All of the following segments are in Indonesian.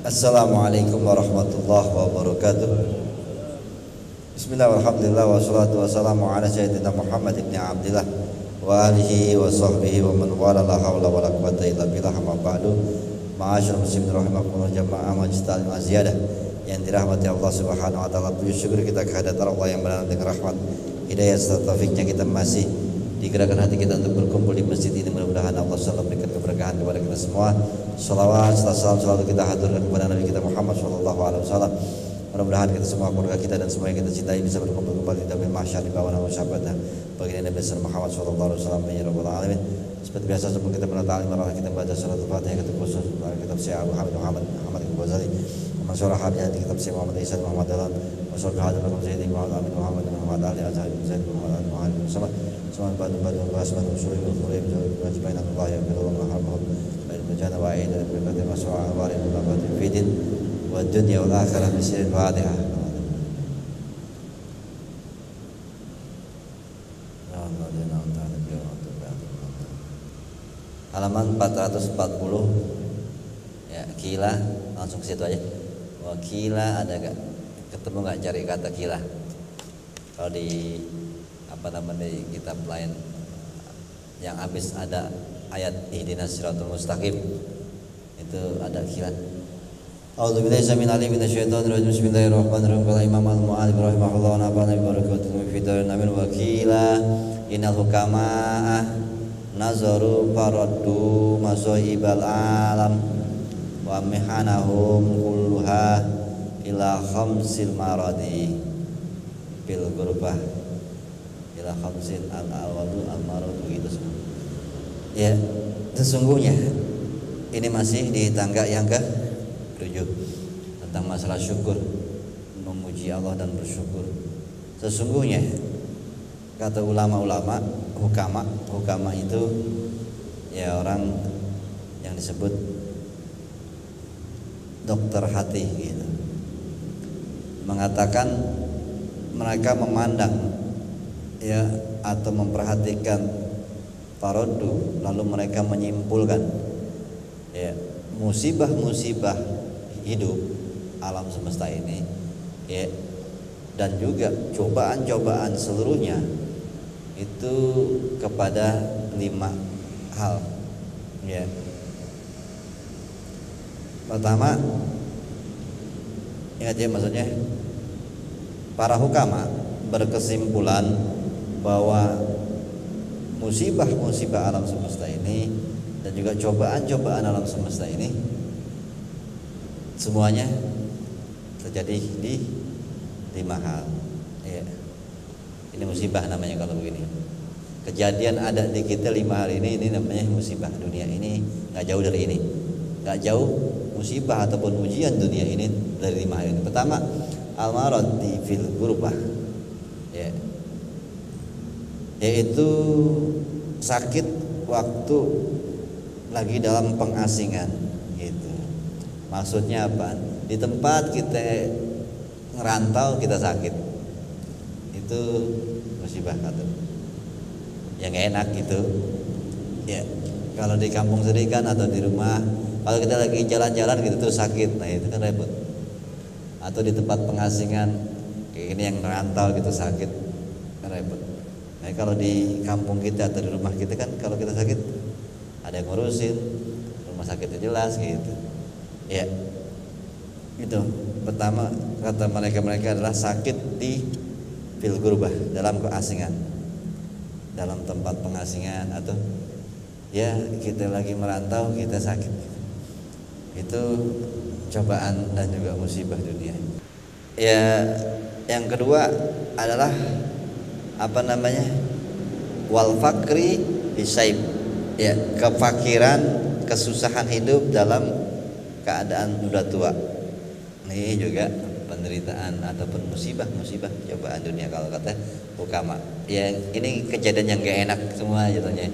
Assalamualaikum warahmatullahi wabarakatuh. Bismillah walhamdulillah wassalatu wassalamu ala sayyidina Muhammad ibn Abdillah wa alihi wa sahbihi wa man wala la hawla wa la quwwata illa billah amma ba'du. Ma'asyiral muslimin rahimakumullah jamaah majlis aziyadah yang dirahmati Allah Subhanahu wa taala. Puji syukur kita kehadirat Allah yang benar dengan rahmat, hidayah serta taufiknya kita masih digerakkan hati kita untuk berkumpul di masjid ini. Mudah-mudahan Allah selalu memberikan keberkahan kepada kita semua. Salawat serta salam selalu kita haturkan kepada Nabi kita Muhammad sallallahu alaihi wasallam. Mudah-mudahan kita semua, keluarga kita dan semua yang kita cintai bisa berkumpul kembali di dalam mahsyar di bawah naungan syafaatnya baginda Nabi Muhammad sallallahu alaihi wasallam ya rabbal alamin. Seperti biasa sebelum kita menata alim marah kita baca surat Al-Fatihah kita khusus kitab Syekh Muhammad Al-Ghazali, masyarah hadis di kitab Syekh Muhammad Isa Muhammad Dalam, masyarah hadis Muhammad Zaidi Muhammad Amin Muhammad Ali Azhar Zaid Muhammad Muhammad sama badu basman usul mulim wajibana Allah ya billah mahabbah bain bajana wa aid dan berbagai masalah warid ulama fidin wa dunya wal akhirah bisir Fatihah. Halaman 440 ya, kila langsung ke situ aja. Wah, kila ada gak? Ketemu gak cari kata kila? Kalau di apa namanya di kitab lain yang habis ada ayat ihdinas siratal mustaqim itu ada kila. A'udzubillahi samil alim minasyaitonir rajim. Bismillahirrahmanirrahim. Qala Imam Al-Mu'allif rahimahullah wa nafa'ana bi barakatuh fi darin amin wa qila innal hukama nazaru faraddu masaibal alam wa mihanahum kulluha ila khamsil maradi bil gurbah ila khamsin al-awwalu al-maradu gitu semua. Ya, sesungguhnya ini masih di tangga yang ke-7 tentang masalah syukur, memuji Allah dan bersyukur. Sesungguhnya kata ulama-ulama, hukama itu ya orang yang disebut dokter hati gitu. Mengatakan mereka memandang ya atau memperhatikan taroddu, lalu mereka menyimpulkan ya musibah-musibah hidup alam semesta ini ya dan juga cobaan-cobaan seluruhnya itu kepada 5 hal ya. Pertama, ingat ya, maksudnya para hukama berkesimpulan bahwa musibah-musibah alam semesta ini dan juga cobaan-cobaan alam semesta ini semuanya terjadi di 5 hal ya. Ini musibah namanya kalau begini. Kejadian ada di kita 5 hal ini namanya musibah. Dunia ini gak jauh dari ini, gak jauh musibah ataupun ujian dunia ini dari 5 hal ini. Pertama, al-marad di fil gurbah ya, yaitu sakit waktu lagi dalam pengasingan gitu. Maksudnya apa? Di tempat kita ngerantau kita sakit, itu musibah atau yang gak enak gitu ya. Kalau di kampung sendiri kan atau di rumah, kalau kita lagi jalan-jalan gitu tuh sakit, nah itu kan repot. Atau di tempat pengasingan kayak ini yang ngerantau gitu sakit, kan repot. Nah kalau di kampung kita atau di rumah kita kan kalau kita sakit ada yang ngurusin, rumah sakitnya jelas gitu ya. Itu pertama kata mereka adalah sakit di fil gurbah, dalam keasingan, dalam tempat pengasingan atau ya kita lagi merantau kita sakit. Itu cobaan dan juga musibah dunia. Ya, yang kedua adalah apa namanya? Wal fakri bisaib. Ya, kefakiran, kesusahan hidup dalam keadaan udah tua. Ini juga penderitaan ataupun musibah cobaan dunia kalau kata hukama. Ya, ini kejadian yang gak enak semua jatuhnya.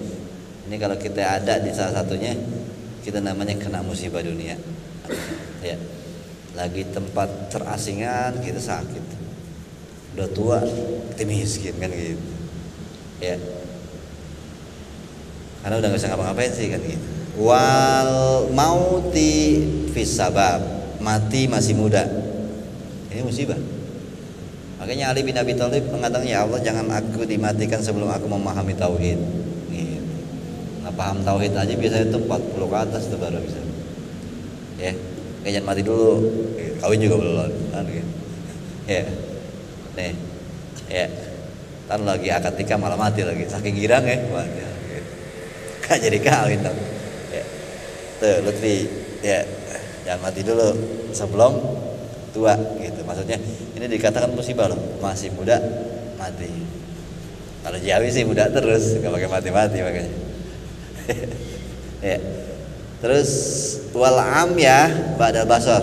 Ini kalau kita ada di salah satunya, kita namanya kena musibah dunia. Ya, lagi tempat terasingan kita sakit, udah tua kita miskin kan gitu ya, karena udah nggak bisa ngapa-ngapain sih kan gitu. Wal mauti fis sabab, mati masih muda. Ini musibah. Makanya Ali bin Abi Thalib mengatakan, ya Allah jangan aku dimatikan sebelum aku memahami tauhid. Gitu. Nah, paham tauhid aja biasanya itu 40 ke atas tuh baru bisa. Ya, jangan mati dulu. Kawin juga belum. Kan gitu. Ya. Nih. Ya. Ntar lagi akad nikah malah mati lagi. Saking girang ya, mati. Gak jadi kawin dong. Ya. Tuh, Lutfi. Ya. Jangan mati dulu sebelum tua gitu. Maksudnya ini dikatakan musibah loh, masih muda mati. Kalau Jawi sih muda terus, nggak pakai mati-mati makanya. Ya. Terus walam ya ba'dal basar.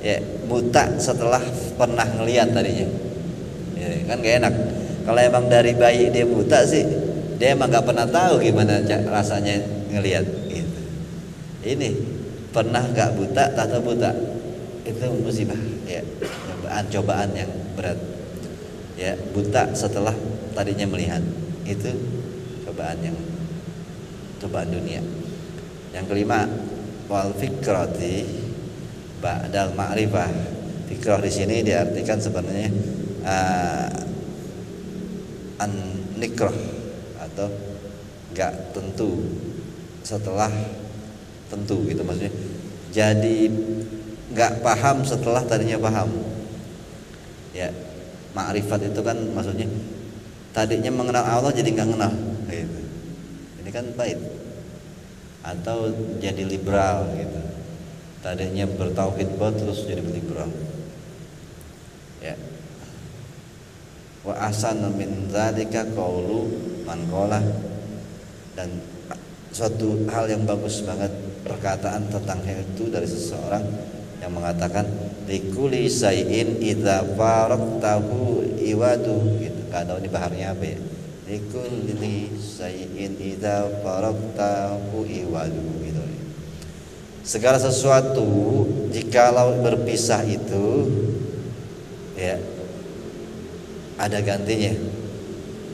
Ya, buta setelah pernah ngelihat tadinya. Ya, kan gak enak. Kalau emang dari bayi dia buta sih, dia emang nggak pernah tahu gimana rasanya ngelihat gitu. Ini pernah nggak buta, atau buta, itu musibah. Ya, cobaan yang berat. Ya, buta setelah tadinya melihat, itu cobaan dunia. Yang kelima, wal fikrati ba'dal ma'rifah. Fikrah di sini diartikan sebenarnya an-nikrah atau enggak tentu setelah tentu gitu, maksudnya jadi nggak paham setelah tadinya paham. Ya, ma'rifat itu kan maksudnya tadinya mengenal Allah jadi nggak kenal gitu. Ini kan baik. Atau jadi liberal gitu, tadinya bertauhid terus jadi liberal. Ya, wa ahsanu min dzalika qaulu man qala, dan suatu hal yang bagus banget perkataan tentang hal itu dari seseorang yang mengatakan likulli syai'in idza faraqtahu iwadu gitu. Enggak tahu ini baharnya apa ya. Likulli syai'in idza faraqtahu iwadu gitu. Segala sesuatu jikalau berpisah itu ya ada gantinya.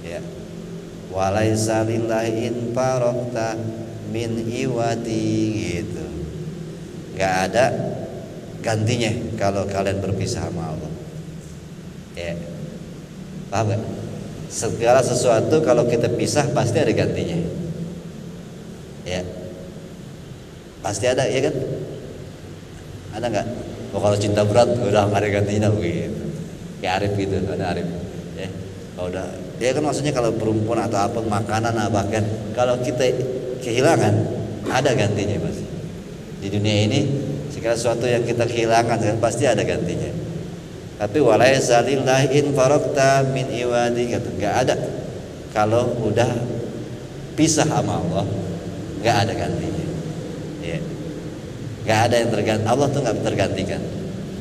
Ya. Walaisa lillahi in faraqta min iwadi gitu. Enggak ada gantinya kalau kalian berpisah sama Allah. Ya. Paham gak? Segala sesuatu kalau kita pisah pasti ada gantinya. Ya. Pasti ada, ya kan? Ada nggak? Oh, kalau cinta berat udah nggak ada gantinya begitu. Kayak Arif gitu, ada Arif. Ya. Kalau udah, ya kan maksudnya kalau perempuan atau apa makanan bahkan kalau kita kehilangan ada gantinya pasti. Di dunia ini segala sesuatu yang kita kehilangan kan pasti ada gantinya. Tapi walaisa lillahi in faraqta min iwadi, kata enggak ada. Kalau udah pisah sama Allah enggak ada gantinya. Ya. Enggak ada yang terganti. Allah tuh enggak tergantikan.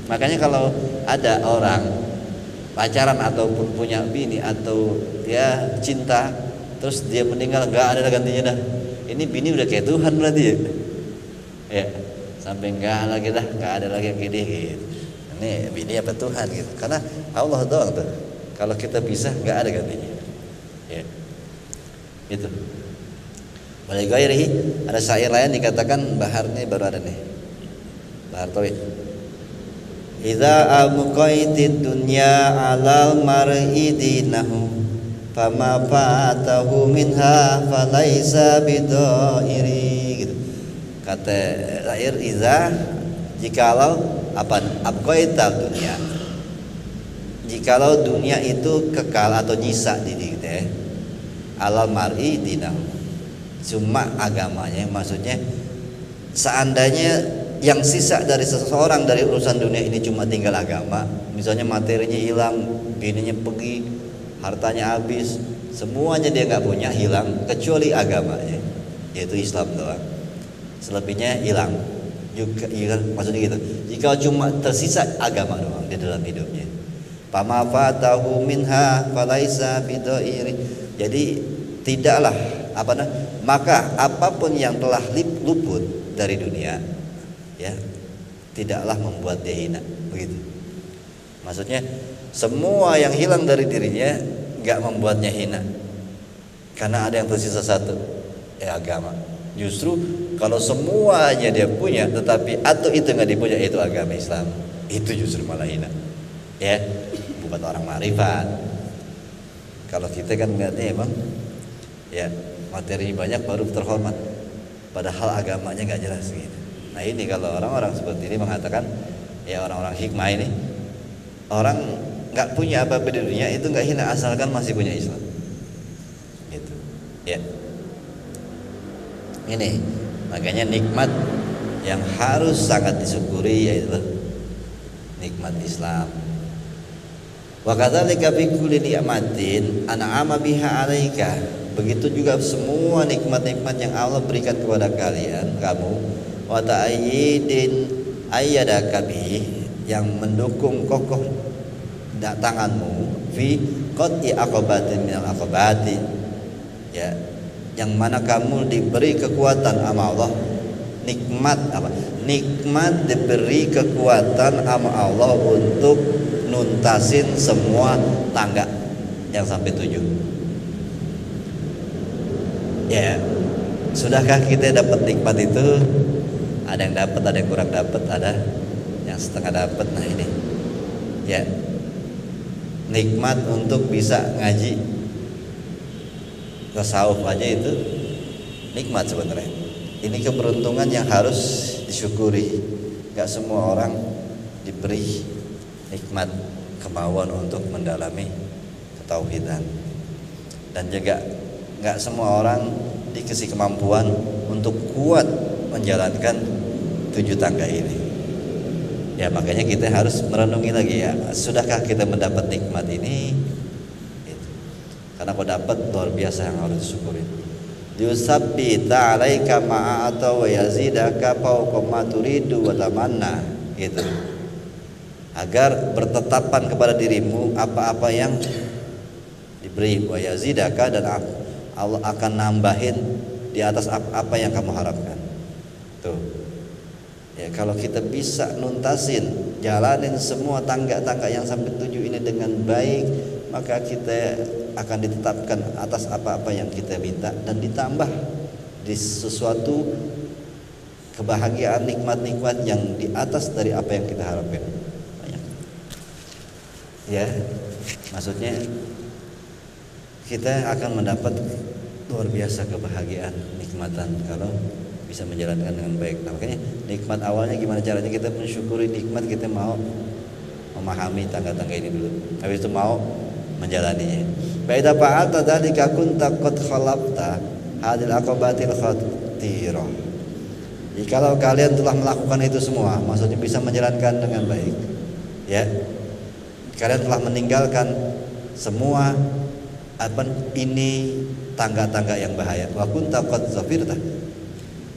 Makanya kalau ada orang pacaran ataupun punya bini atau ya cinta terus dia meninggal enggak ada gantinya dah. Ini bini udah kayak Tuhan berarti ya. Ya, sampai enggak lagi dah, enggak ada lagi yang kayak dia gitu. Ini bini apa Tuhan gitu. Karena Allah doang tuh. Kalau kita pisah enggak ada gantinya. Ya. Itu. Wali ghairihi, ada syair lain dikatakan bahar nih baru ada nih. Bahar tauhid. Idza abqaitid dunya 'alal mar'i dinahu fama fatahu minha falaisa bidairi gitu. Kata syair, idza jikalau apa abqaital dunya, jikalau dunia itu kekal atau nyisa di diri 'alal mar'i dinahu, cuma agamanya, maksudnya seandainya yang sisa dari seseorang dari urusan dunia ini cuma tinggal agama, misalnya materinya hilang, bininya pergi, hartanya habis, semuanya dia nggak punya, hilang kecuali agamanya, yaitu Islam doang. Selebihnya hilang juga, maksudnya gitu. Jika cuma tersisa agama doang di dalam hidupnya, fama fatahu minha falaisa bidairi, jadi tidaklah maka apapun yang telah luput dari dunia, ya, tidaklah membuat dia hina, begitu. Maksudnya semua yang hilang dari dirinya nggak membuatnya hina, karena ada yang tersisa satu, ya agama. Justru kalau semuanya dia punya, tetapi atau itu nggak dipunya, itu agama Islam. Itu justru malah hina. Ya, bukan orang marifat. Kalau kita kan melihatnya emang ya materi banyak baru terhormat, padahal agamanya nggak jelas gitu. Nah ini kalau orang-orang seperti ini mengatakan, ya orang-orang hikmah ini, orang nggak punya apa-apa di dunia itu nggak hina asalkan masih punya Islam. Gitu. Ya. Ini makanya nikmat yang harus sangat disyukuri yaitu nikmat Islam. Wa kadzalika bi kulli ni'matin an'ama biha 'alaika. Begitu juga semua nikmat-nikmat yang Allah berikan kepada kalian, kamu wa ta'ayyidin ayyadaka bi, yang mendukung kokoh tanganmu fi qat'i aqabatin minal aqabati, ya, yang mana kamu diberi kekuatan sama Allah. Nikmat apa? Nikmat diberi kekuatan sama Allah untuk nuntasin semua tangga yang sampai 7. Ya, sudahkah kita dapat nikmat itu? Ada yang dapat, ada yang kurang dapat, ada yang setengah dapat. Nah ini, ya, nikmat untuk bisa ngaji tasawuf aja itu nikmat sebenarnya. Ini keberuntungan yang harus disyukuri. Gak semua orang diberi nikmat kemauan untuk mendalami ketauhidan, dan juga gak semua orang dikasih kemampuan untuk kuat menjalankan 7 tangga ini. Ya makanya kita harus merenungi lagi, ya, sudahkah kita mendapat nikmat ini? Karena kau dapat luar biasa yang harus disyukuri. Yusabbita 'alaika ma'ata wa yazidaka fawqa ma turidu wa tamanna, gitu. Agar bertetapan kepada dirimu apa-apa yang diberi, wa yazidaka, dan Allah akan nambahin di atas apa yang kamu harapkan. Tuh. Ya, kalau kita bisa nuntasin, jalanin semua tangga-tangga yang sampai 7 ini dengan baik, maka kita akan ditetapkan atas apa-apa yang kita minta, dan ditambah di sesuatu kebahagiaan, nikmat-nikmat yang di atas dari apa yang kita harapkan. Banyak. Ya, maksudnya kita akan mendapat luar biasa kebahagiaan, nikmatan kalau bisa menjalankan dengan baik. Nah, makanya nikmat awalnya gimana caranya kita mensyukuri nikmat, kita mau memahami tangga-tangga ini dulu, habis itu mau menjalaninya. Baida fa'alta dzalika kunta qad khalaqta hadil aqabatil khatirah. Jikalau kalian telah melakukan itu semua, maksudnya bisa menjalankan dengan baik, ya, kalian telah meninggalkan semua apa ini tangga-tangga yang bahaya. Wa kunta qad zafirta,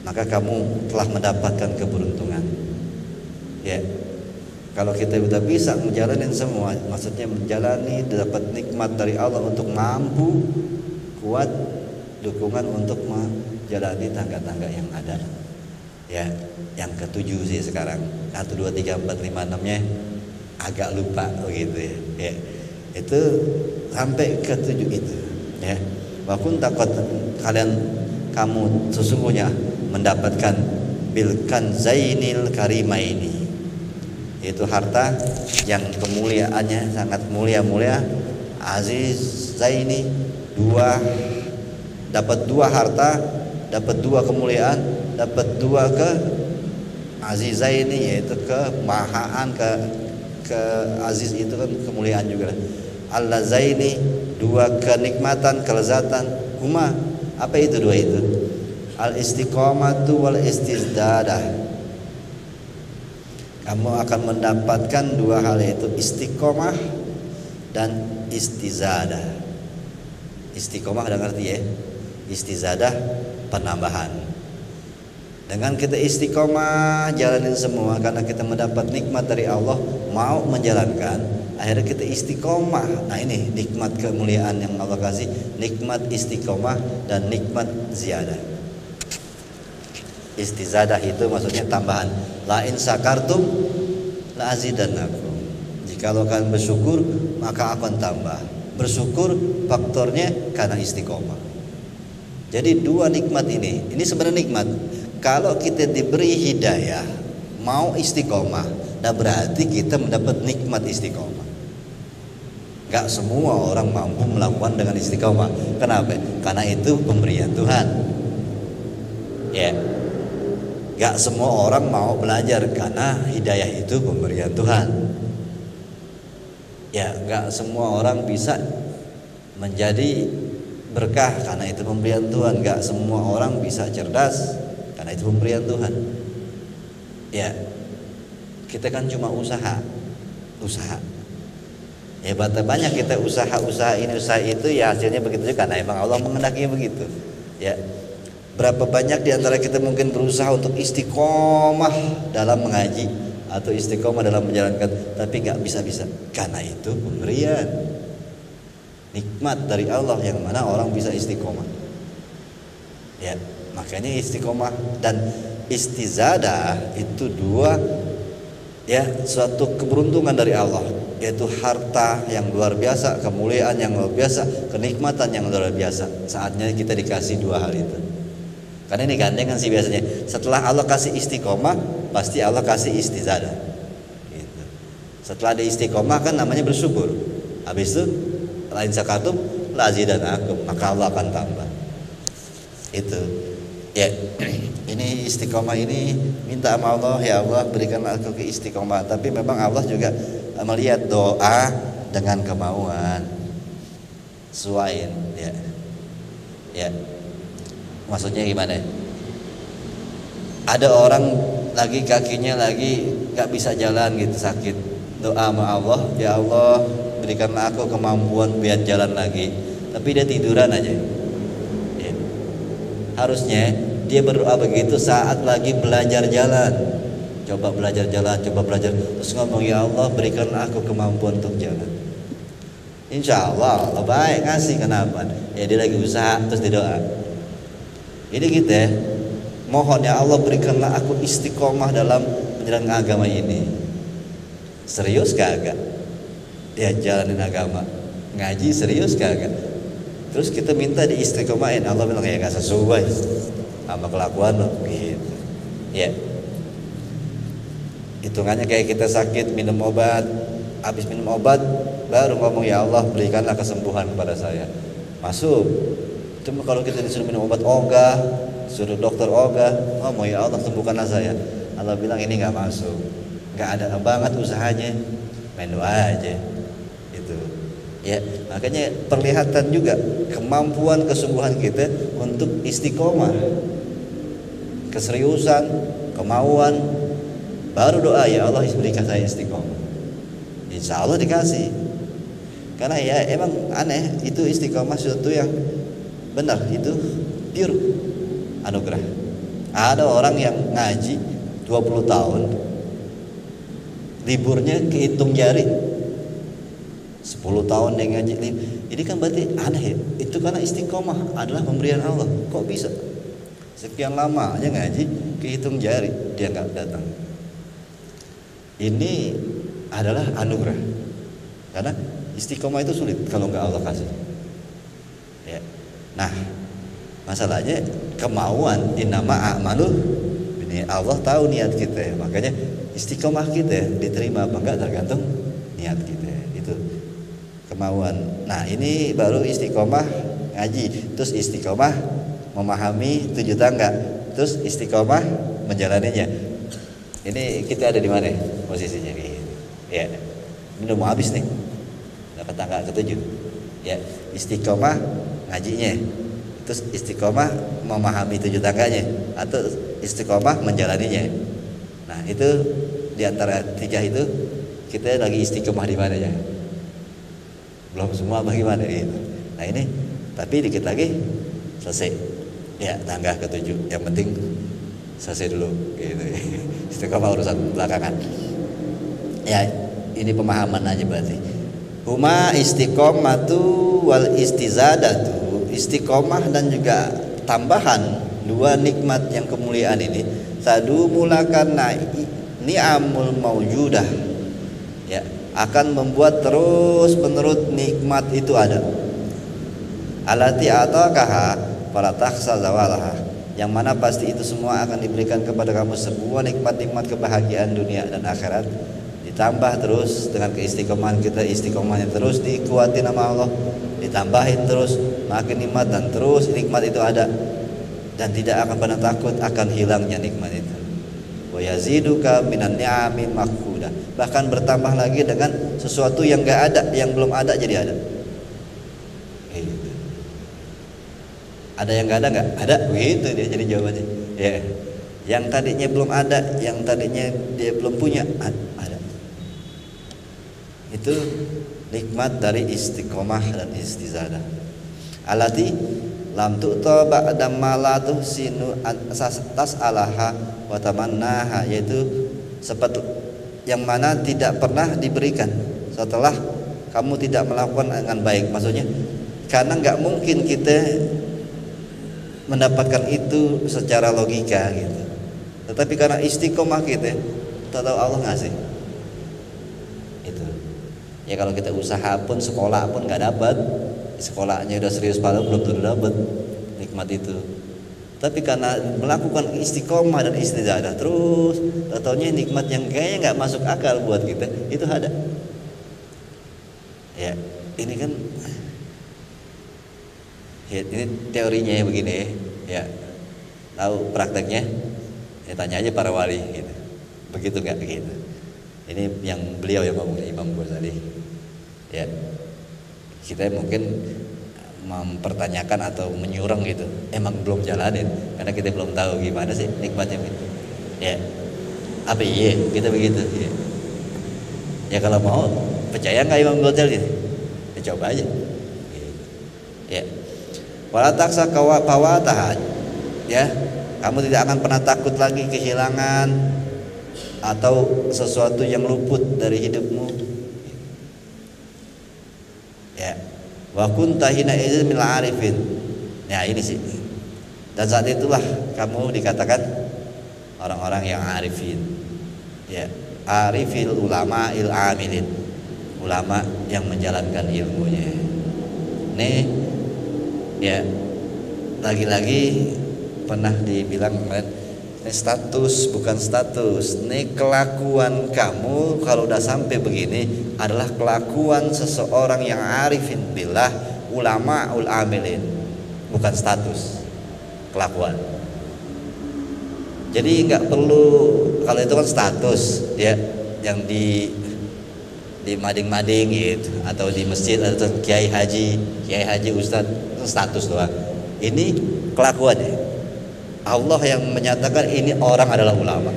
maka kamu telah mendapatkan keberuntungan. Ya, kalau kita sudah bisa menjalani semua, maksudnya menjalani, dapat nikmat dari Allah untuk mampu kuat dukungan untuk menjalani tangga-tangga yang ada. Ya, yang ke-7 sih sekarang. 1 2 3 4 5 6-nya agak lupa begitu ya. Ya. Itu sampai ke-7 itu, ya. Wa kunta qad, kamu sesungguhnya mendapatkan bilkan zainil karima ini, yaitu harta yang kemuliaannya sangat mulia-mulia, aziz zaini, dapat 2 harta, dapat 2 kemuliaan, dapat 2 ke azizaini, yaitu kemahaan, ke aziz itu kan kemuliaan juga. Al-lazaini, 2 kenikmatan, kelezatan. Huma, apa itu 2 itu? Al-istiqamatu wal istizdadah. Kamu akan mendapatkan 2 hal, yaitu istiqomah dan istizadah. Istiqomah udah ngerti ya? Istizadah penambahan. Dengan kita istiqomah jalanin semua karena kita mendapat nikmat dari Allah, mau menjalankan, akhirnya kita istiqomah. Nah ini nikmat kemuliaan yang Allah kasih, nikmat istiqomah dan nikmat ziyadah. Istizadah itu maksudnya tambahan. La in sakartum la azidannakum. Jikalau kalian bersyukur, maka akan tambah. Bersyukur faktornya karena istiqomah. Jadi dua nikmat ini sebenarnya nikmat. Kalau kita diberi hidayah, mau istiqomah, nah berarti kita mendapat nikmat istiqomah. Gak semua orang mampu melakukan dengan istiqomah. Kenapa? Karena itu pemberian Tuhan. Ya, gak semua orang mau belajar karena hidayah itu pemberian Tuhan. Ya, gak semua orang bisa menjadi berkah karena itu pemberian Tuhan. Gak semua orang bisa cerdas karena itu pemberian Tuhan. Ya, kita kan cuma usaha. Ya, banyak kita usaha ini usaha itu, ya hasilnya begitu juga karena emang Allah mengendakinya begitu. Ya, berapa banyak di antara kita mungkin berusaha untuk istiqomah dalam mengaji atau istiqomah dalam menjalankan, tapi nggak bisa karena itu pemberian nikmat dari Allah yang mana orang bisa istiqomah. Ya, makanya istiqomah dan istizadah itu dua, ya, suatu keberuntungan dari Allah, yaitu harta yang luar biasa, kemuliaan yang luar biasa, kenikmatan yang luar biasa. Saatnya kita dikasih dua hal itu. Karena ini gandengan sih biasanya. Setelah Allah kasih istiqomah, pasti Allah kasih istizadah. Gitu. Setelah ada istiqomah kan namanya bersyukur. Habis itu lain sakatum lazidanakum, maka Allah akan tambah. Itu. Ya, ini istiqomah ini minta sama Allah, ya Allah berikanlah aku ke istiqomah. Tapi memang Allah juga melihat doa dengan kemauan, sesuaiin, ya. Maksudnya gimana? Ada orang lagi kakinya lagi nggak bisa jalan gitu, sakit. Doa sama Allah, ya Allah berikanlah aku kemampuan biar jalan lagi. Tapi dia tiduran aja. Ya. Harusnya dia berdoa begitu saat lagi belajar jalan. Coba belajar jalan, terus ngomong, ya Allah berikanlah aku kemampuan untuk jalan. Insya Allah Allah baik ngasih. Kenapa? Ya dia lagi usaha terus didoa. Ini kita mohon, ya Allah berikanlah aku istiqomah dalam menjalankan agama ini. Serius kagak? Ya jalanin agama, ngaji serius kagak? Terus kita minta di istiqomahin, Allah bilang ya gak sesuai sama kelakuan lo, gitu. Ya, hitungannya kayak kita sakit minum obat, habis minum obat baru ngomong, ya Allah berikanlah kesembuhan kepada saya. Masuk. Cuma kalau kita disuruh minum obat ogah, suruh dokter ogah, ngomong ya Allah sembuhkanlah saya. Allah bilang ini nggak masuk, nggak ada banget usahanya, main doa aja. Itu. Ya, makanya perlihatan juga kemampuan kesembuhan kita untuk istiqomah, keseriusan, kemauan, baru doa ya Allah berikan saya istiqomah. Insya Allah dikasih. Karena ya emang aneh itu istiqomah sesuatu yang benar, itu pure anugerah. Ada orang yang ngaji 20 tahun, liburnya kehitung jari. 10 tahun dia ngaji. Ini kan berarti aneh ya. Itu karena istiqomah adalah pemberian Allah. Kok bisa? Sekian lama aja ngaji kehitung jari dia nggak datang. Ini adalah anugerah. Karena istiqomah itu sulit kalau nggak Allah kasih. Ya. Nah, masalahnya kemauan, innama a'malu, ini Allah tahu niat kita, makanya istiqomah kita diterima apa enggak tergantung niat kita. Itu kemauan. Nah, ini baru istiqomah ngaji, terus istiqomah memahami 7 tangga, terus istiqomah menjalaninya. Ini kita ada di mana posisinya? Ya, ini udah mau habis nih, dapat tangga ke-7. Ya, istiqomah ngajinya, terus istiqomah memahami 7 tangganya, atau istiqomah menjalaninya. Nah, itu diantara 3 itu kita lagi istiqomah di mana ya? Belum semua bagaimana gitu. Nah ini, tapi dikit lagi selesai. Ya, tangga ke-7. Yang penting selesai dulu gitu. Istiqomah urusan belakangan. Ya, ini pemahaman aja berarti. Huma istiqomatu wal istizadatu, istiqomah dan juga tambahan 2 nikmat yang kemuliaan ini sadu mulakan ni'amul maujudah, ya, akan membuat terus menerus nikmat itu ada. Alati atakaha, fala takhsha zawalaha, yang mana pasti itu semua akan diberikan kepada kamu semua nikmat-nikmat kebahagiaan dunia dan akhirat, ditambah terus dengan keistiqomahan kita, istiqomahnya terus dikuatin sama Allah, ditambahin terus makin nikmat, dan terus nikmat itu ada dan tidak akan pernah takut akan hilangnya nikmat itu. Wa yaziduka minan ni'ami makhfuda, bahkan bertambah lagi dengan sesuatu yang enggak ada, yang belum ada jadi ada. Gitu. Ada yang enggak ada enggak? Ada, begitu dia jadi jawabannya. Ya. Yang tadinya belum ada, yang tadinya dia belum punya, ada. Itu nikmat dari istiqomah dan istizadah. Alati lam tu'ta ba'da ma la tuhsinu tas'alaha wa tamannaha, yaitu seperti yang mana tidak pernah diberikan setelah kamu tidak melakukan dengan baik. Maksudnya karena nggak mungkin kita mendapatkan itu secara logika gitu, tetapi karena istiqomah kita tahu Allah ngasih itu. Ya kalau kita usaha pun, sekolah pun nggak dapat, sekolahnya udah serius padahal belum tentu dapat nikmat itu. Tapi karena melakukan istiqomah dan istizadah terus, taunya nikmat yang kayaknya nggak masuk akal buat kita itu ada. Ya, ini kan, ya, ini teorinya begini ya. Tahu prakteknya? Ya tanya aja para wali gitu. Begitu nggak gitu? Ini yang beliau yang ngomong, Imam Ghazali. Ya, kita mungkin mempertanyakan atau menyurang gitu, emang belum jalanin karena kita belum tahu gimana sih nikmatnya gitu. Ya, apa iya kita begitu ya. Ya kalau mau percaya nggak Imam Ghazali, ya coba aja. Ya, wala taksa fawataha, ya, kamu tidak akan pernah takut lagi kehilangan atau sesuatu yang luput dari hidupmu. Ya, wa kunta hina idzin minal arifin. Ya ini sih. Dan saat itulah kamu dikatakan orang-orang yang arifin. Ya, arifil ulama il amilin. Ulama yang menjalankan ilmunya. Nih ya, lagi-lagi pernah dibilang kemarin, ini status bukan status, ini kelakuan kamu kalau udah sampai begini adalah kelakuan seseorang yang arifin billah, ulama ul amilin, bukan status, kelakuan. Jadi nggak perlu, kalau itu kan status ya, yang di mading-mading gitu, atau di masjid atau kiai haji ustadz, itu status doang. Ini kelakuannya. Allah yang menyatakan ini orang adalah ulama.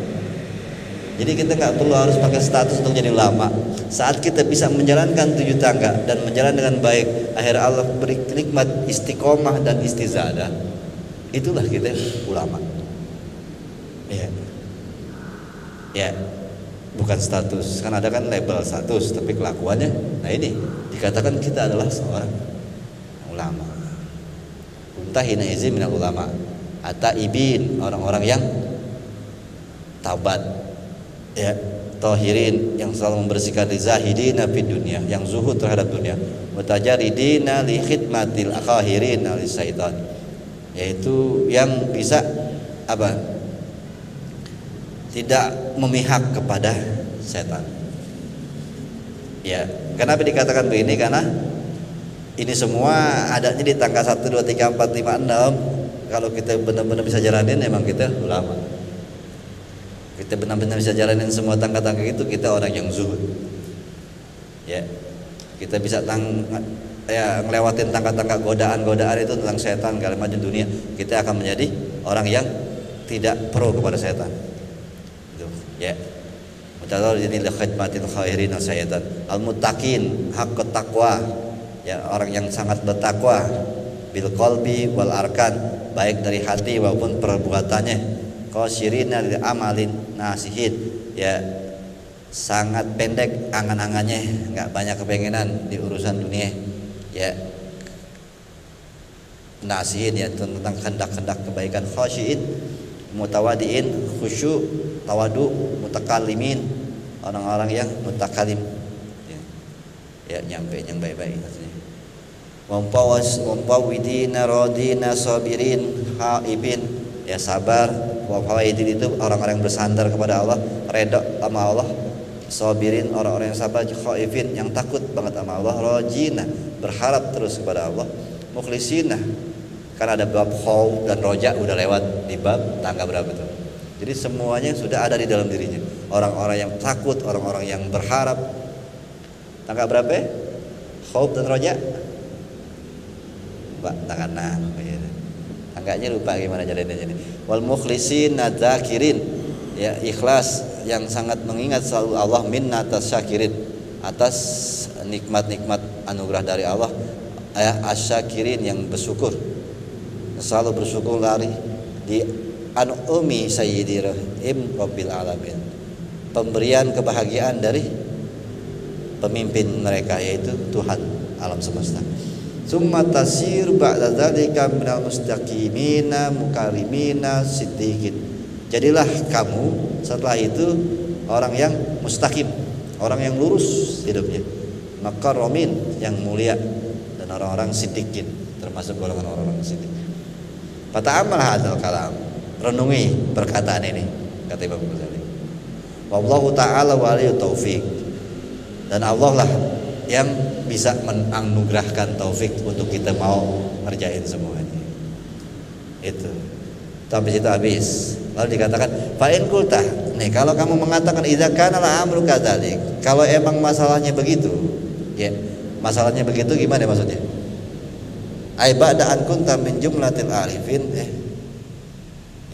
Jadi kita nggak perlu harus pakai status untuk jadi ulama. Saat kita bisa menjalankan 7 tangga dan menjalankan dengan baik, akhirnya Allah beri nikmat istiqomah dan istizadah. Itulah kita ulama. Ya, ya, bukan status. Kan ada kan label status, tapi kelakuannya. Nah ini dikatakan kita adalah seorang ulama. Untahina izin minal ulama. Ataibin, orang-orang yang taubat, ya, tahirin, yang selalu membersihkan, zahidina fid dunya, yang zuhud terhadap dunia, mutajaridina li khidmatil akhirin li syaitan, yaitu yang bisa apa? Tidak memihak kepada setan. Ya, kenapa dikatakan begini? Karena ini semua adanya di tangga 1, 2, 3, 4, 5, 6. Kalau kita benar-benar bisa jalanin, emang kita ulama. Kita benar-benar bisa jalanin semua tangga-tangga itu, kita orang yang zuhud. Ya, kita bisa ngelewatin tangga-tangga godaan-godaan itu tentang setan, segala macam dunia. Kita akan menjadi orang yang tidak pro kepada setan. Gitu. Ya. Mutadallilin li khidmatil khairin syaitan. Al-muttaqin, haqqut taqwa. Ya, orang yang sangat bertakwa. Bil qalbi wal arkan, baik dari hati maupun perbuatannya. Qasyirina lil amalin nasihin, ya, sangat pendek angan-angannya, nggak banyak kepengenan di urusan dunia, ya. Nasihin, ya, tentang hendak-hendak kebaikan. Khasyin, mutawadiin, khusyuk, tawadu, mutakallimin, orang-orang yang mutakalim, ya, nyampe yang baik-baik maksudnya. Mumpawidina radina sabirin haibin, ya sabar. Mumpawidin itu orang-orang yang bersandar kepada Allah, redha sama Allah. Sabirin orang-orang yang sabar, khaifin yang takut banget sama Allah, rajina berharap terus kepada Allah, mukhlisina kan ada bab khauf dan roja udah lewat di bab tangga berapa tuh. Jadi semuanya sudah ada di dalam dirinya. Orang-orang yang takut, orang-orang yang berharap. Tangga berapa? Khauf dan roja. Pak tangan tangganya lupa gimana jalannya. Wal mukhlisina dzakirin, ya ikhlas yang sangat mengingat selalu Allah, minna atas syakirin, atas nikmat-nikmat anugerah dari Allah, asyakirin yang bersyukur, selalu bersyukur lari di an'umi sayyidi rahim rabbil alamin, pemberian kebahagiaan dari pemimpin mereka yaitu Tuhan alam semesta. Summa tasir ba'da dzalika minal mustaqimina mukarimina siddiqin. Jadilah kamu setelah itu orang yang mustaqim, orang yang lurus hidupnya, makaromin yang mulia, dan orang-orang siddiqin, termasuk golongan orang-orang siddiq. Fata'amal hadzal kalam, renungi perkataan ini, kata Imam Ghazali. Wallahu ta'ala waliyut taufik, dan Allah lah yang bisa menganugerahkan taufik untuk kita mau ngerjain semuanya. Itu sampai situ habis. Lalu dikatakan fa'in kultah, nih kalau kamu mengatakan idza kana la amru kadzalik, kalau emang masalahnya begitu, ya masalahnya begitu gimana maksudnya? Ai ba'da an kunta min jumlatil arifin,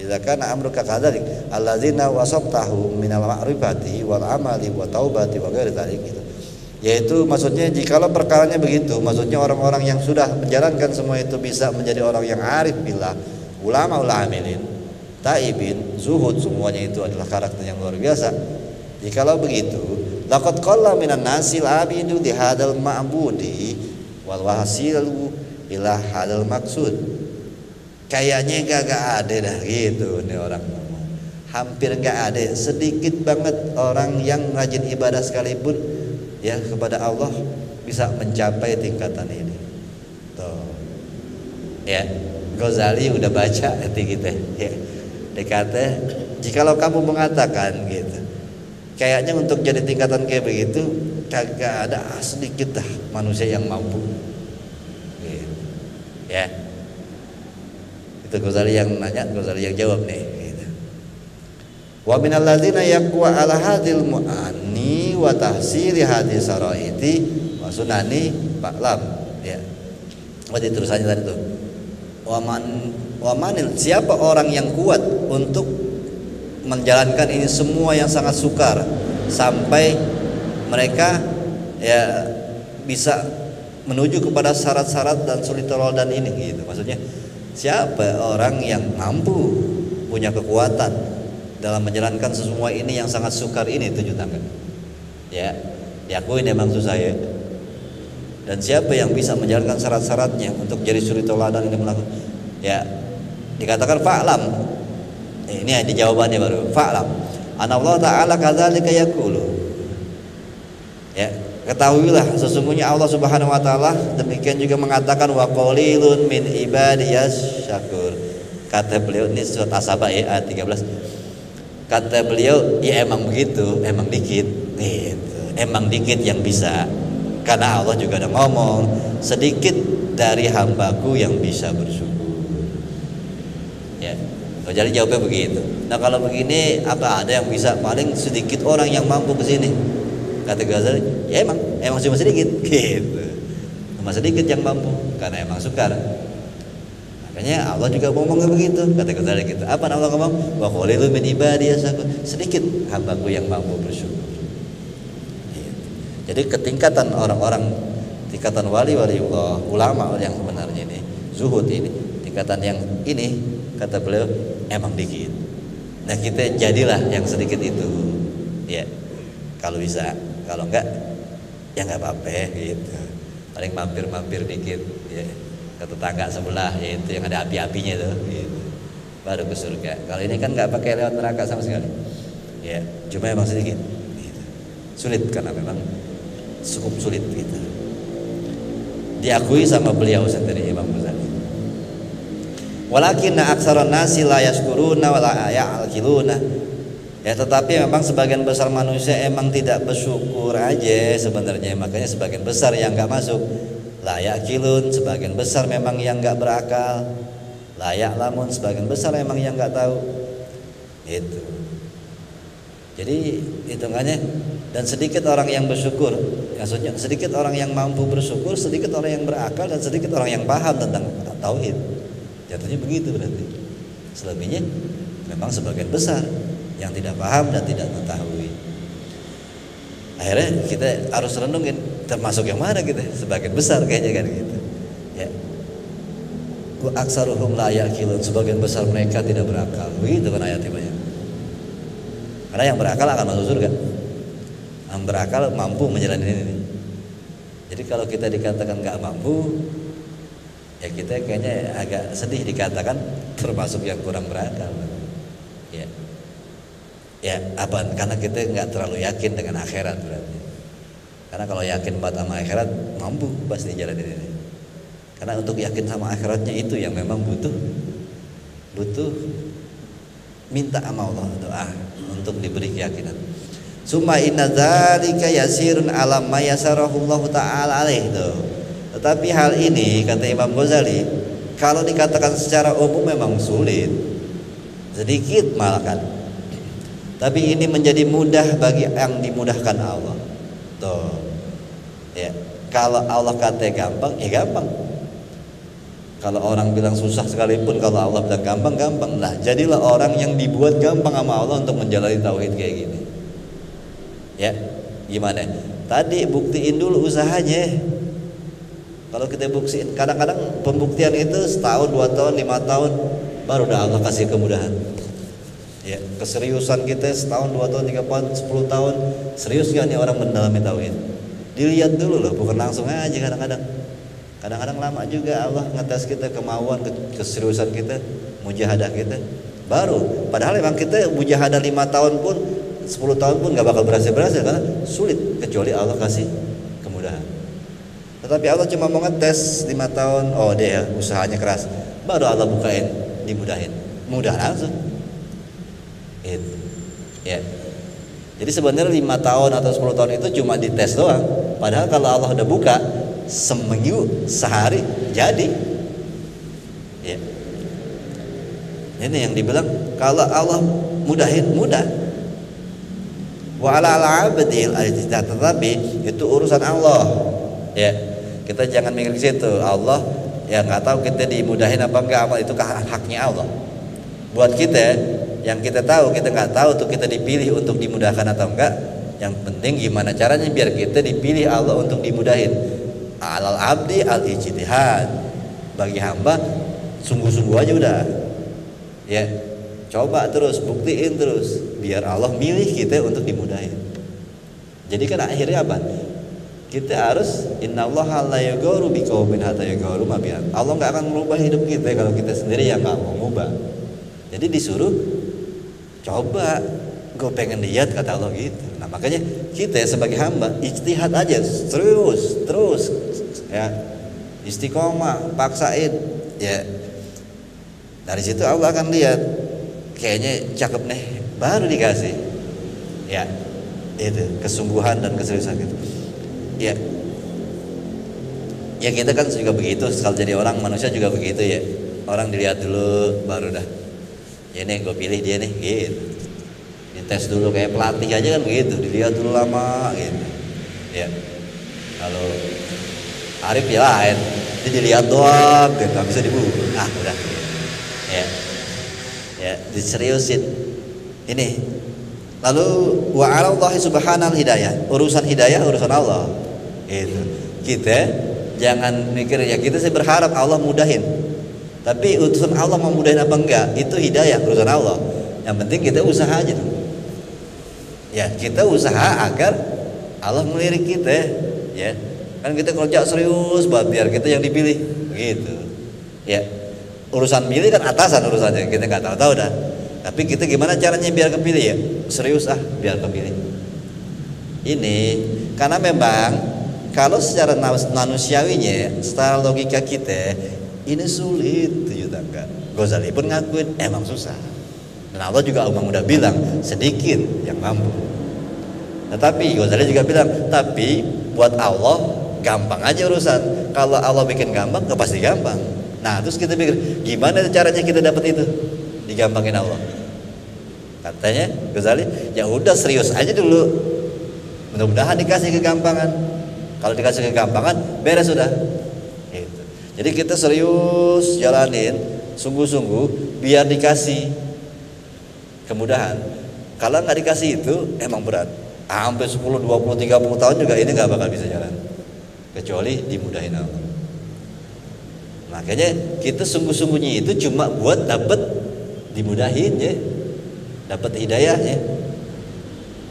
idza kana amruka kadzalik alladzina wasabtahu minal ma'rifati wal amali wa taubati wa ghairi dzalik, gitu. Yaitu maksudnya jikalau perkaranya begitu, maksudnya orang-orang yang sudah menjalankan semua itu bisa menjadi orang yang arif billah, ulama amilin, taibin, zuhud, semuanya itu adalah karakter yang luar biasa. Jikalau begitu, laqad qalla minan nasil abidu di hadal ma'budi wal wasilu ila hadal maksud. Kayaknya gak ada dah gitu nih orang. Hampir gak ada, sedikit banget orang yang rajin ibadah sekalipun ya kepada Allah bisa mencapai tingkatan ini. Tuh. Ya, Ghazali udah baca hati kita. Ya. Dikata, jikalau kamu mengatakan gitu, kayaknya untuk jadi tingkatan kayak begitu kagak ada sedikit dah manusia yang mampu. Gitu. Ya. Itu Ghazali yang nanya, Ghazali yang jawab nih. Gitu. Wa minal ladzina yaqwa ala hadil mu'anni wa tahsili hadis saraiti wa sunani fa'lam, ya. Jadi terusannya tadi tuh. Wamanil, siapa orang yang kuat untuk menjalankan ini semua yang sangat sukar sampai mereka ya bisa menuju kepada syarat-syarat dan sulitol dan ini gitu. Maksudnya siapa orang yang mampu punya kekuatan dalam menjalankan semua ini yang sangat sukar ini, 7 tangan. Ya, diakui memang susah ya. Dan siapa yang bisa menjalankan syarat-syaratnya untuk jadi suri toladan ini melakukan, ya dikatakan fa'lam. Ini ada jawabannya baru. Fa'lam anna Allah ta'ala kadzalika yaqulu. Ya, ketahuilah sesungguhnya Allah Subhanahu wa taala demikian juga mengatakan wa qalilun min ibadiyas syakur. Kata beliau ini surat As-Saba ayat 13. Kata beliau, ya emang begitu, emang dikit gitu. Emang dikit yang bisa. Karena Allah juga ada ngomong, sedikit dari hambaku yang bisa bersyukur. Ya, jadi jawabnya begitu. Nah kalau begini, apa ada yang bisa? Paling sedikit orang yang mampu ke sini. Kata Ghazali, ya emang cuma sedikit, gitu. Cuma sedikit yang mampu, karena emang sukar. Makanya Allah juga ngomong begitu. Kata Ghazali gitu. Apa Allah ngomong? Wa qalilun min ibadiyas syakur. Sedikit hambaku yang mampu bersyukur. Jadi ketingkatan orang-orang, tingkatan wali-waliullah, ulama yang sebenarnya ini, zuhud ini, tingkatan yang ini, kata beliau emang dikit. Nah kita jadilah yang sedikit itu, ya. Kalau bisa, kalau enggak, ya enggak apa-apa, gitu. Paling mampir-mampir dikit, ya. Ke tetangga sebelah, yaitu yang ada api-apinya tuh, gitu. Baru ke surga. Kalau ini kan enggak pakai lewat neraka sama sekali, ya. Cuma emang sedikit, gitu. Sulit karena memang cukup sulit gitu. diakui sama beliau sendiri Imam Ghazali. Walakinna aktsaran nasi la yashkuruna wa la ya'qiluna. Ya, tetapi memang sebagian besar manusia emang tidak bersyukur aja sebenarnya, makanya sebagian besar yang enggak masuk. La ya'qilun, sebagian besar memang yang enggak berakal. La ya'lamun, sebagian besar memang yang enggak tahu. Itu. Jadi hitungannya, dan sedikit orang yang bersyukur. Maksudnya sedikit orang yang mampu bersyukur, sedikit orang yang berakal, dan sedikit orang yang paham tentang tauhid. Jatuhnya begitu berarti. Selebihnya memang sebagian besar yang tidak paham dan tidak mengetahui. Akhirnya kita harus renungin termasuk yang mana kita, sebagian besar kayaknya kan gitu. Ya. Wa aksaruhum la yaqilun, sebagian besar mereka tidak berakal. Begitu kan ayatnya banyak. Karena yang berakal akan masuk surga. Yang berakal mampu menjalani ini. Jadi kalau kita dikatakan nggak mampu, ya kita kayaknya agak sedih dikatakan termasuk yang kurang berakal. Ya. Ya apa? Karena kita nggak terlalu yakin dengan akhirat berarti. Karena kalau yakin banget sama akhirat, mampu pasti jalanin ini. Karena untuk yakin sama akhiratnya itu yang memang butuh minta sama Allah, doa untuk diberi keyakinan. Summa inna dzalika yasirun ala ma yasarahullahu ta'ala alaih. Tetapi hal ini kata Imam Ghazali, kalau dikatakan secara umum memang sulit, sedikit malah kan. Tapi ini menjadi mudah bagi yang dimudahkan Allah. Tuh. Ya, kalau Allah kata gampang, ya gampang. Kalau orang bilang susah sekalipun, kalau Allah bilang gampang, gampang. Nah, jadilah orang yang dibuat gampang sama Allah untuk menjalani tauhid kayak gini. Ya, gimana? Tadi buktiin dulu usahanya. Kalau kita buktiin, kadang-kadang pembuktian itu setahun, 2 tahun, 5 tahun, baru dah Allah kasih kemudahan. Ya, keseriusan kita setahun, 2 tahun, 3 tahun, 10 tahun, serius gak nih orang mendalami tauhid? Dilihat dulu loh, bukan langsung aja kadang-kadang. Kadang-kadang lama juga Allah ngetes kita kemauan, keseriusan kita, mujahadah kita. Baru, padahal memang kita mujahadah 5 tahun pun, 10 tahun pun gak bakal berhasil karena sulit, kecuali Allah kasih kemudahan. Tetapi Allah cuma mau ngetes 5 tahun, oh dia usahanya keras, baru Allah bukain, dimudahin, mudah langsung. Itu. Ya. Jadi sebenarnya 5 tahun atau 10 tahun itu cuma dites doang. Padahal kalau Allah udah buka, seminggu, sehari jadi. Ya. Ini yang dibilang kalau Allah mudahin, mudah. Wa ala al-'abdil al-ijtihad, tetapi itu urusan Allah. Ya. Kita jangan mikir ke situ. Allah ya nggak tahu kita dimudahin apa enggak, amal itu haknya Allah. Buat kita yang kita tahu, kita nggak tahu tuh kita dipilih untuk dimudahkan atau enggak. Yang penting gimana caranya biar kita dipilih Allah untuk dimudahin. Alal abdi al ijtihad, bagi hamba sungguh-sungguh aja udah. Ya, coba terus, buktiin terus, biar Allah milih kita untuk dimudahin. Jadi kan akhirnya apa? Kita harus innallaha la yaghuru biqaumin hatta yaghuru ma bi. Allah nggak akan merubah hidup kita kalau kita sendiri yang nggak mau ngubah. Jadi disuruh coba, gue pengen lihat kata Allah gitu. Nah makanya kita sebagai hamba ijtihad aja terus ya, istiqomah, paksain ya. Dari situ Allah akan lihat kayaknya cakep nih, baru dikasih ya. Itu kesungguhan dan keseriusan gitu ya. Ya kita kan juga begitu, kalau jadi orang manusia juga begitu ya. Orang dilihat dulu baru dah, ya nih gue pilih dia nih gitu. Dites dulu kayak pelatih aja kan begitu, dilihat dulu lama gitu ya. Kalau Arif ya lain, dia dilihat doang gitu, gak bisa dibunuh, udah ya diseriusin ini. Lalu wa 'alallahi subhanal hidayah, urusan hidayah urusan Allah gitu. Kita jangan mikir ya kita sih berharap Allah mudahin, tapi urusan Allah mau mudahin apa enggak itu hidayah urusan Allah. Yang penting kita usaha aja tuh. Ya kita usaha agar Allah melirik kita ya. Kan kita kerja serius buat biar kita yang dipilih gitu ya. Urusan milih kan atasan urusannya, kita nggak tahu dah. Tapi kita gimana caranya biar kepilih ya? Serius biar kepilih. Ini karena memang kalau secara manusiawinya, secara logika kita, ini sulit 7 tangga. Ghazali pun ngakuin emang susah. Dan Allah juga emang udah bilang sedikit yang mampu. Tetapi Ghazali juga bilang, tapi buat Allah gampang aja urusan. Kalau Allah bikin gampang, gak pasti gampang. Nah terus kita pikir, gimana caranya kita dapat itu? Digampangin Allah. Katanya Ghazali, ya udah serius aja dulu. Mudah-mudahan dikasih kegampangan. Kalau dikasih kegampangan, beres sudah. Gitu. Jadi kita serius jalanin, sungguh-sungguh, biar dikasih kemudahan. Kalau nggak dikasih itu, emang berat. Hampir 10, 20, 30 tahun juga ini nggak bakal bisa jalan. Kecuali dimudahin Allah. Makanya kita sungguh-sungguhnya itu cuma buat dapat dimudahin ya, dapat hidayah ya.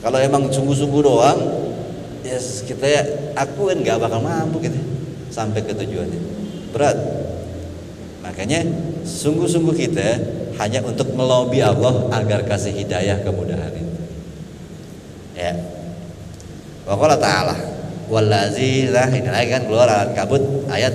Kalau emang sungguh-sungguh doang, ya kita akuin nggak bakal mampu gitu sampai ke tujuannya. Berat. Makanya sungguh-sungguh kita hanya untuk melobi Allah agar kasih hidayah kemudahan itu. Ya. Wa qala ta'ala wallazi lah, ini lagi kan keluar Ankabut ayat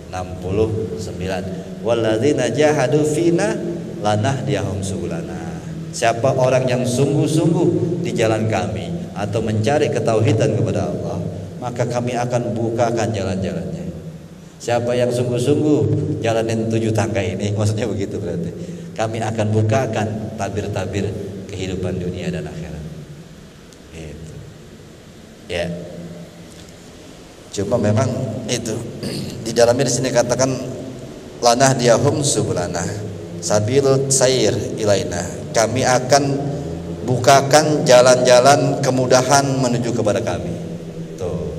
69. Walladzina jahadu fina lanahdiyahum subulana. Siapa orang yang sungguh-sungguh di jalan kami atau mencari ketauhidan kepada Allah, maka kami akan bukakan jalan-jalannya. Siapa yang sungguh-sungguh jalanin 7 tangga ini, maksudnya begitu berarti kami akan bukakan tabir-tabir kehidupan dunia dan akhirat. Gitu. Ya. Cuma memang itu di dalamnya di sini katakan lanahdiyahum subulana sabilul sair ilaina. Kami akan bukakan jalan-jalan kemudahan menuju kepada kami. Tuh.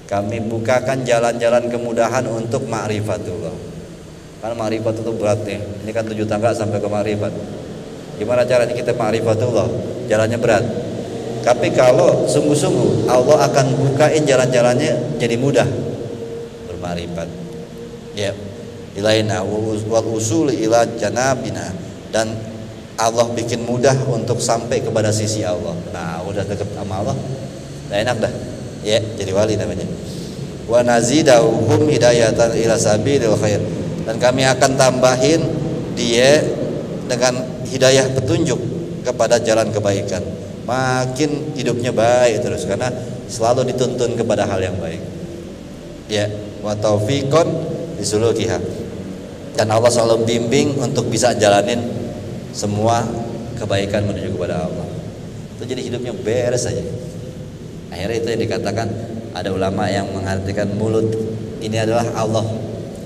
Kami bukakan jalan-jalan kemudahan untuk ma'rifatullah. Karena ma'rifat itu berat nih. Ini kan 7 tangga sampai ke ma'rifat. Gimana caranya kita ma'rifatullah? Jalannya berat. Tapi kalau sungguh-sungguh, Allah akan bukain jalan-jalannya jadi mudah berma'rifat. Ya. Ilaina wal usul ila janabina, dan Allah bikin mudah untuk sampai kepada sisi Allah. Nah, udah deket sama Allah, udah enak dah. Ya, jadi wali namanya. Wa nazidahum hidayatan ila sabilil khair. Dan kami akan tambahin dia dengan hidayah petunjuk kepada jalan kebaikan. Makin hidupnya baik terus karena selalu dituntun kepada hal yang baik. Ya, wa taufiqon bisulukiha. Dan Allah selalu bimbing untuk bisa jalanin semua kebaikan menuju kepada Allah. Itu jadi hidupnya beres saja. Akhirnya itu yang dikatakan, ada ulama yang mengartikan mulut ini adalah Allah,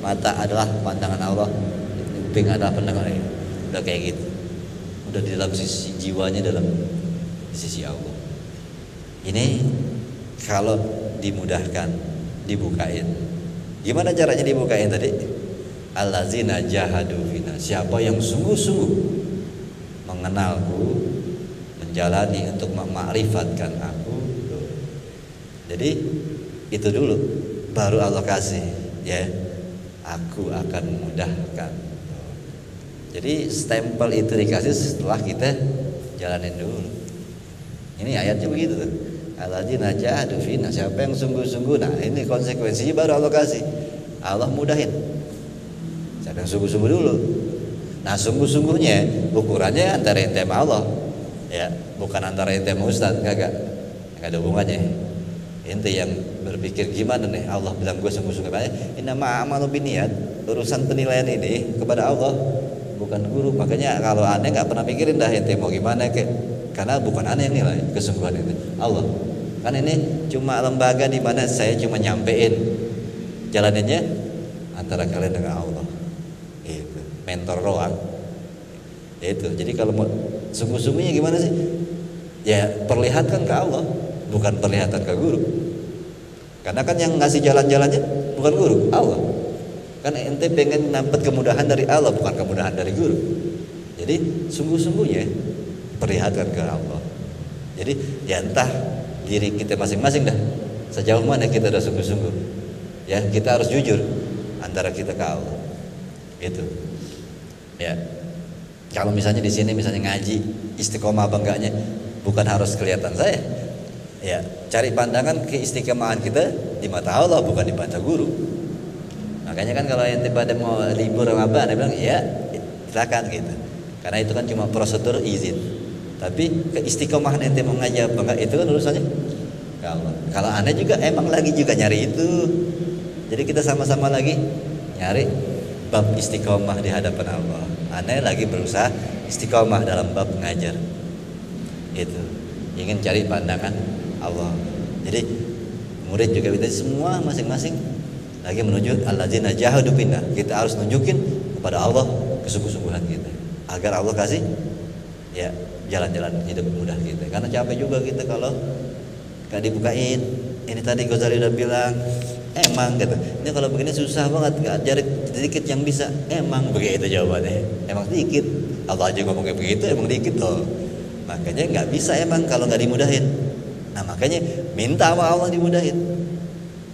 mata adalah pandangan Allah, kuping adalah pendengaran. Udah kayak gitu. Udah di dalam sisi jiwanya, dalam sisi Allah. Ini kalau dimudahkan, dibukain. Gimana caranya dibukain tadi? Allazina jahadu fina. Siapa yang sungguh-sungguh mengenalku, menjalani untuk mema'rifatkan aku. Jadi itu dulu baru Allah kasih ya. Aku akan mudahkan. Jadi stempel itu dikasih setelah kita jalanin dulu. Ini ayatnya begitu tuh. Alladzina jahadu fina. Siapa yang sungguh-sungguh. Nah, ini konsekuensinya baru Allah kasih. Allah mudahin. Siapa yang sungguh-sungguh dulu. Nah, sungguh-sungguhnya ukurannya antara ente sama Allah. Ya, bukan antara ente sama Ustaz, enggak ada hubungannya. Ente yang berpikir gimana nih, Allah bilang gue sungguh-sungguh banyak. Innama a'malu binniyat. Urusan penilaian ini kepada Allah, bukan guru. Makanya kalau aneh nggak pernah mikirin dah ente mau gimana karena bukan aneh yang nilai kesungguhan itu, Allah. Kan ini cuma lembaga di mana saya cuma nyampein jalaninnya antara kalian dengan Allah. Itu mentor doang. Itu. Jadi kalau mau sungguh-sungguhnya gimana sih? Ya perlihatkan ke Allah, bukan perlihatkan ke guru. Karena kan yang ngasih jalan-jalannya bukan guru, Allah. Kan ente pengen dapat kemudahan dari Allah, bukan kemudahan dari guru. Jadi sungguh-sungguhnya perlihatkan ke Allah. Jadi ya entah diri kita masing-masing dah sejauh mana kita udah sungguh-sungguh. Ya kita harus jujur antara kita ke Allah. Itu. Ya. Kalau misalnya di sini misalnya ngaji istiqomah apa enggaknya bukan harus kelihatan saya. Ya, cari pandangan keistiqomahan kita di mata Allah, bukan di mata guru. Makanya kan kalau ente pada mau libur sama apa, anda bilang ya silakan gitu. Karena itu kan cuma prosedur izin. Tapi keistiqomahan ente mau ngajar apa enggak, itu kan urusannya kalau anda juga emang lagi juga nyari itu. Jadi kita sama-sama lagi nyari bab istiqomah di hadapan Allah. Anda lagi berusaha istiqomah dalam bab ngajar. Itu ingin cari pandangan Allah. Jadi murid juga kita semua masing-masing lagi menuju alladzina jahadu finna. Kita harus nunjukin kepada Allah kesungguh-sungguhan kita agar Allah kasih ya jalan-jalan hidup mudah kita. Karena capek juga kita kalau gak dibukain. Ini tadi Ghazali udah bilang emang gitu. Ini kalau begini susah banget, gak cari sedikit yang bisa. Emang begitu jawabannya. Emang sedikit. Allah aja ngomong kayak begitu, emang dikit loh. Makanya nggak bisa emang kalau nggak dimudahin. Nah makanya minta sama Allah dimudahin.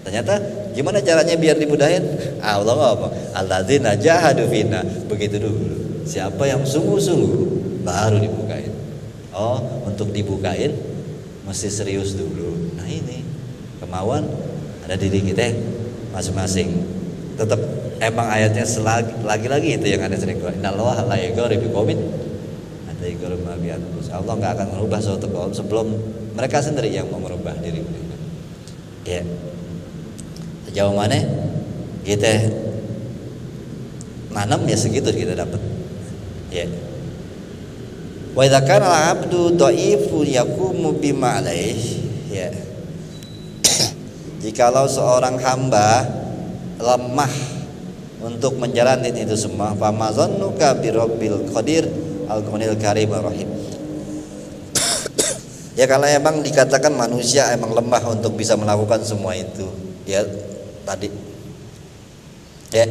Ternyata gimana caranya biar dimudahin? Allah ngomong alladzina jahadu finna. Begitu dulu. Siapa yang sungguh-sungguh baru dibukain. Oh, untuk dibukain mesti serius dulu. Nah ini kemauan ada diri kita masing-masing. Tetap emang ayatnya lagi-lagi itu yang ada sering gua. Innallaha la yaghfiru biqaumin Allah nggak akan merubah suatu kaum sebelum mereka sendiri yang mau merubah diri mereka. Ya, sejauh mana kita nanam ya segitu kita dapat. Ya. Wa idza kana al-'abdu dha'ifu yaqumu bima 'alaihi. Ya. Jikalau seorang hamba lemah untuk menjalani itu semua, fa mazannuka bi rabbil qadir al-Ghaniyyil Karim Ar-Rahim. Ya kalau emang dikatakan manusia emang lemah untuk bisa melakukan semua itu, ya tadi ya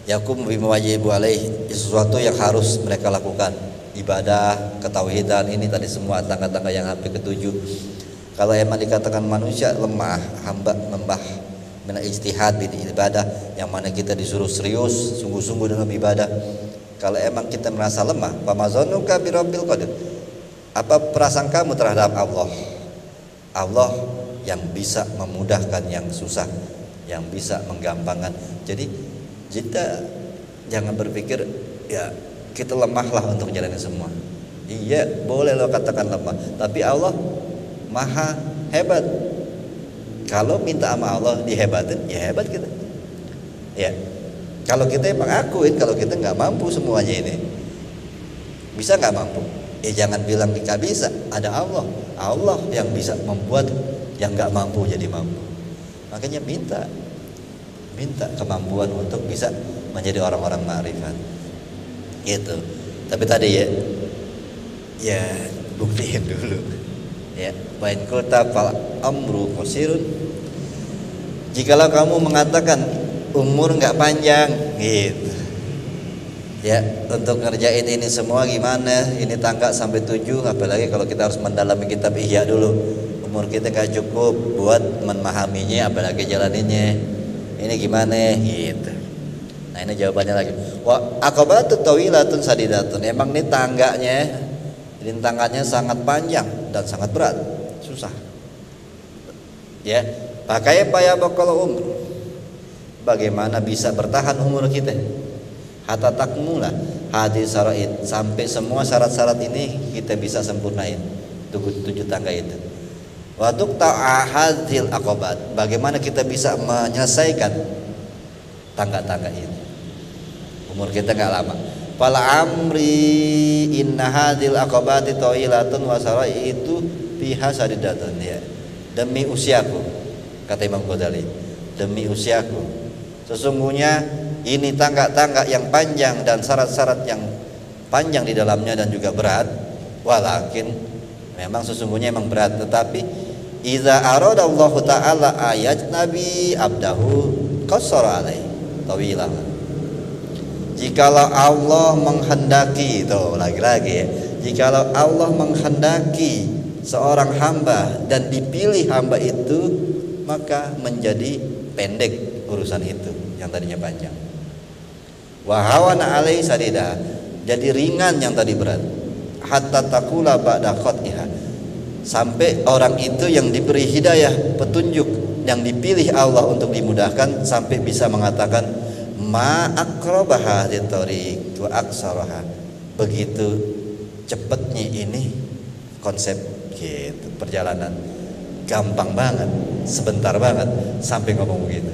yakum bima wajibu alaih, sesuatu yang harus mereka lakukan, ibadah, ketauhidan, ini tadi semua tangga-tangga yang hampir ketujuh. Kalau emang dikatakan manusia lemah, hamba lemah mina ijtihad bin ibadah, yang mana kita disuruh serius sungguh-sungguh dalam ibadah. Kalau emang kita merasa lemah, pamazonuka birabbil qadir, apa perasaan kamu terhadap Allah? Allah yang bisa memudahkan yang susah, yang bisa menggampangkan. Jadi kita jangan berpikir ya kita lemah lah untuk menjalani semua. Iya boleh lo katakan lemah, tapi Allah maha hebat. Kalau minta sama Allah dihebatin, ya hebat kita. Ya. Kalau kita emang akuin kalau kita nggak mampu semuanya ini, bisa nggak mampu? Jangan bilang nggak bisa. Ada Allah, Allah yang bisa membuat yang nggak mampu jadi mampu. Makanya minta kemampuan untuk bisa menjadi orang-orang ma'rifat. Gitu. Tapi tadi ya buktiin dulu. Ya, bain kota fal amru qasirun. Jikalau kamu mengatakan umur nggak panjang gitu ya, untuk ngerjain ini semua gimana, ini tangga sampai 7, apalagi kalau kita harus mendalami kitab Ihya dulu, umur kita nggak cukup buat memahaminya apalagi jalaninnya, ini gimana gitu. Nah ini jawabannya lagi, wa aqabatut tawilatun sadidatun, emang ini rintangannya sangat panjang dan sangat berat, susah ya. Pakai payah bakal umur, bagaimana bisa bertahan umur kita hatta takmula hadis syara'id, sampai semua syarat-syarat ini kita bisa sempurnain 7 tangga itu. Wa tuqta'ahadil aqabat, bagaimana kita bisa menyelesaikan tangga-tangga ini. Umur kita enggak lama. Fal amri inna hadil aqabati tawilatun wa syara'itu fiha sadidatun, ya. Demi usiaku, kata Imam Ghazali, demi usiaku sesungguhnya ini tangga-tangga yang panjang dan syarat-syarat yang panjang di dalamnya dan juga berat. Walakin memang sesungguhnya memang berat, tetapi idza aradallahu ta'ala ayat nabi abdahu qassara alai tawilah. Jikalau Allah menghendaki, itu lagi-lagi ya, jikalau Allah menghendaki seorang hamba dan dipilih hamba itu, maka menjadi pendek urusan itu yang tadinya panjang. Wa hawana alai sadida, jadi ringan yang tadi berat. Hatta takula ba'da qat'iha, sampai orang itu yang diberi hidayah petunjuk yang dipilih Allah untuk dimudahkan sampai bisa mengatakan ma aqrabaha litoriq wa aqsaraha. Begitu cepatnya ini konsep gitu perjalanan, gampang banget, sebentar banget sampai ngomong begitu.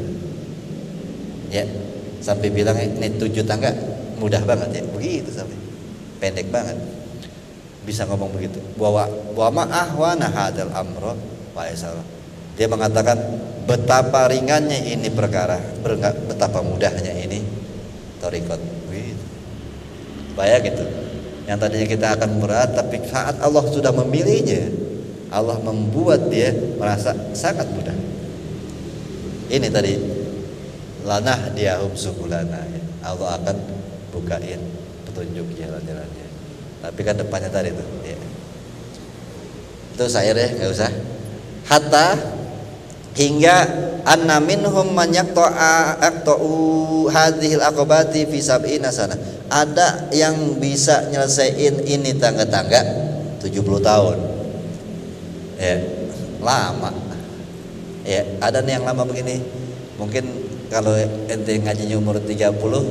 Ya, sampai bilang ini 7 tangga mudah banget ya, begitu sampai pendek banget bisa ngomong begitu. Bahwa ma ahwana hadal amro wa isalah. Dia mengatakan betapa ringannya ini perkara, betapa mudahnya ini thariqat. Gitu. Bayang gitu. Yang tadinya kita akan berat, tapi saat Allah sudah memilihnya, Allah membuat dia merasa sangat mudah. Ini tadi lanah diahum subulana, ya. Allah akan bukain petunjuk jalan-jalannya. Tapi kan depannya tadi tuh, ya. Itu saya deh, nggak usah. Hatta hingga anna minhum man yaqta'u hadhil aqabati fi sab'ina sana. Ada yang bisa nyelesain ini tangga-tangga 70 tahun. Ya, lama. Ya, ada nih yang lama begini. Mungkin kalau ente ngajinya umur 30,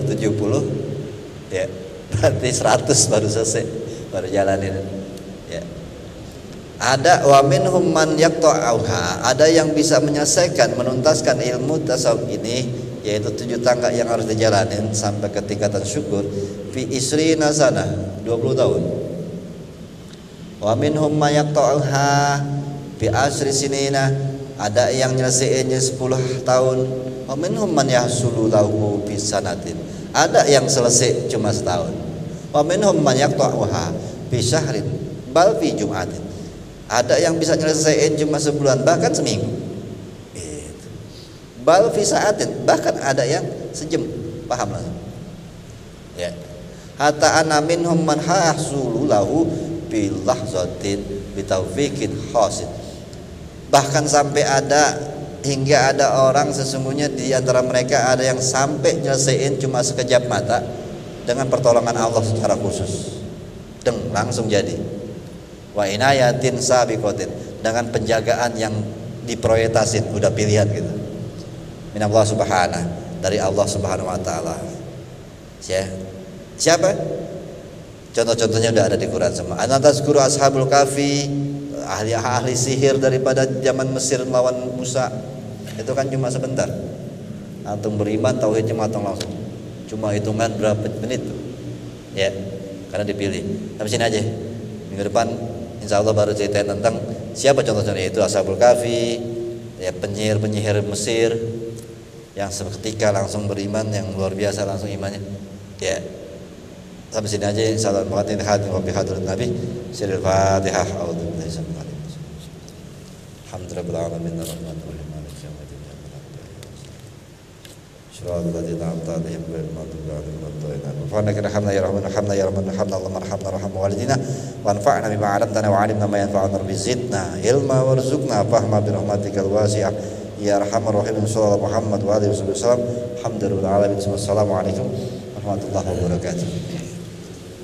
70, ya, berarti 100 baru selesai, baru jalanin. Ya. Ada wa minhum man yaqta'uha, ada yang bisa menyelesaikan, menuntaskan ilmu tasawuf ini, yaitu 7 tangga yang harus dijalanin sampai ke tingkatan syukur fi isrina sana 20 tahun. Wa minhum man yaqta'uha fi asri sinina, ada yang nyelesainnya 10 tahun. Wa minhum man yahsulu lahu fi sanatin, ada yang selesai cuma setahun. Wa minhum man yaqta'uha fi syahrin bal fi jum'atin, ada yang bisa nyelesain cuma sebulan bahkan seminggu. Bal fi sa'atin, bahkan ada yang sejam, paham lah. Ya. Hatta ana minhum man hasulu lahu bi lahzatin bi taufiqin khasin. Bahkan sampai ada hingga ada orang sesungguhnya di antara mereka ada yang sampai nyelesain cuma sekejap mata dengan pertolongan Allah secara khusus. Langsung jadi. Wa inayatin sabiqatin, dengan penjagaan yang diprioritasin, udah pilihan gitu. Minallah subhanahu, dari Allah subhanahu wa ta'ala. Siapa? Contoh-contohnya udah ada di Quran semua. Anatazkuru ashabul kafi, ahli sihir daripada zaman Mesir melawan Musa. Itu kan cuma sebentar. Antum beriman tauhidnya matang langsung. Cuma hitungan berapa menit tuh. Ya, karena dipilih. Sampai sini aja. Minggu depan insya Allah baru ceritain tentang siapa contoh-contohnya, itu ashabul kafi, ya, penyihir Mesir yang seketika langsung beriman, yang luar biasa langsung imannya. Ya, sampai sini aja insyaallah. Muhammad hadir wa bihadrat nabi sirul fatihah. A'udzubillahi minasyaitonir rajim. Alhamdulillahil alamin arrahmanir rahim maliki yaumiddin. Syura'al ladzina an'amta 'alaihim ghairil maghdubi 'alaihim waladdallin. Rabbana irhamna ya rahman arhamna ya rahman arhamna Allahumma arhamna warham walidina wanfa'na bima 'allamtana wa 'allimna ma yanfa'una rabbi zidna ilma warzuqna fahma bi rahmatikal wasi'ah ya arhamar rahimin. Sallallahu Muhammad wa alihi wasallam. Alhamdulillahil alamin. Wassalamualaikum warahmatullahi wabarakatuh.